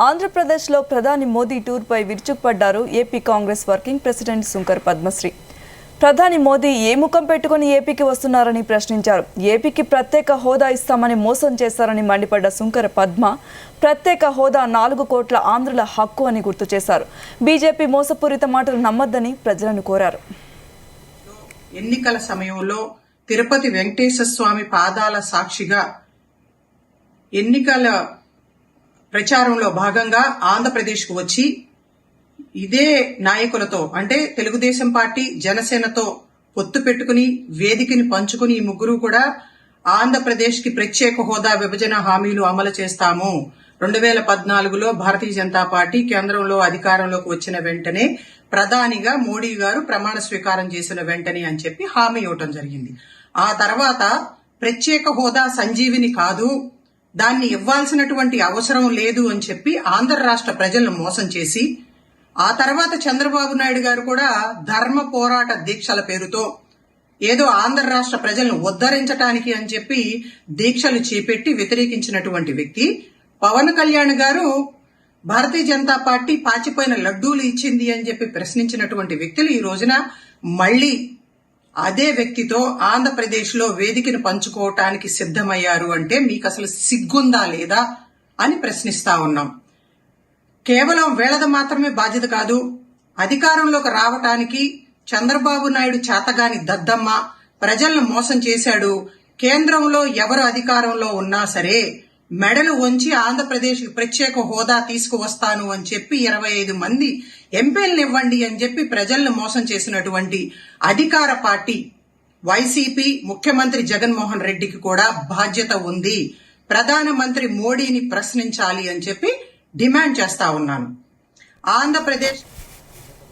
ఆంధ్రప్రదేశ్లో ప్రధాని మోదీ టూర్పై విరుచుకుపడ్డారు AP Congress working president Sunkara Padmasri. ప్రధాని మోదీ ఏ ముఖం పెట్టుకుని ఏపీకి వస్తున్నారని ప్రశ్నించారు. ఏపీకి ప్రత్యేక హోదా ఇస్తామని మోసం చేశారని మండిపడ్డ శుంకర పద్మ ప్రత్యేక హోదా 4 కోట్ల ఆంధ్రుల హక్కు అని గుర్తు చేశారు. బీజేపీ మోసపూరిత మాటలు నమ్మొద్దని ప్రజలను కోరారు. ఎన్నికల సమయంలో తిరుపతి వెంకటేశ్వర స్వామి పాదాల సాక్షిగా ఎన్నికల ప్రచారంలో భాగంగా ఆంధ్రప్రదేశ్కు వచ్చి ఇదే నాయకులతో అంటే తెలుగుదేశం పార్టీ జనసేనతో పొత్తు పెట్టుకుని వేదికని పంచుకుని ఈ ముగ్గురు కూడా ఆంధ్రప్రదేశ్కి ప్రత్యేక హోదా విభజన హామీలు అమలు చేస్తాము. 2014లో భారతీయ జనతా పార్టీ కేంద్రంలో అధికారంలోకి వచ్చిన వెంటనే ప్రధానిగా మోడీ గారు ప్రమాణ స్వీకారం చేసిన వెంటనే అని చెప్పి హామీ ఇవ్వటం జరిగింది. ఆ తర్వాత ప్రత్యేక హోదా సంజీవిని కాదు, దాన్ని ఇవ్వాల్సినటువంటి అవసరం లేదు అని చెప్పి ఆంధ్ర రాష్ట్ర ప్రజలను మోసం చేసి ఆ తర్వాత చంద్రబాబు నాయుడు గారు కూడా ధర్మ పోరాట దీక్షల పేరుతో ఏదో ఆంధ్ర రాష్ట్ర ప్రజలను ఉద్ధరించడానికి అని చెప్పి దీక్షలు చేపెట్టి వ్యతిరేకించినటువంటి వ్యక్తి పవన్ కళ్యాణ్ గారు భారతీయ జనతా పార్టీ పాచిపోయిన లడ్డూలు ఇచ్చింది అని చెప్పి ప్రశ్నించినటువంటి వ్యక్తులు ఈ రోజున మళ్లీ అదే వ్యక్తితో ఆంధ్రప్రదేశ్లో వేదికను పంచుకోవటానికి సిద్ధమయ్యారు అంటే మీకు అసలు సిగ్గుందా లేదా అని ప్రశ్నిస్తా ఉన్నాం. కేవలం వేళద మాత్రమే బాధ్యత కాదు, అధికారంలోకి రావటానికి చంద్రబాబు నాయుడు చేతగాని దద్దమ్మ ప్రజలను మోసం చేశాడు. కేంద్రంలో ఎవరు అధికారంలో ఉన్నా సరే మెడలు వంచి ఆంధ్రప్రదేశ్ ప్రత్యేక హోదా తీసుకువస్తాను అని చెప్పి 25 మంది ఎంపీలను ఇవ్వండి అని చెప్పి ప్రజలను మోసం చేసినటువంటి అధికార పార్టీ వైసీపీ ముఖ్యమంత్రి జగన్మోహన్ రెడ్డికి కూడా బాధ్యత ఉంది. ప్రధానమంత్రి మోడీని ప్రశ్నించాలి అని చెప్పి డిమాండ్ చేస్తా ఉన్నాను. ఆంధ్రప్రదేశ్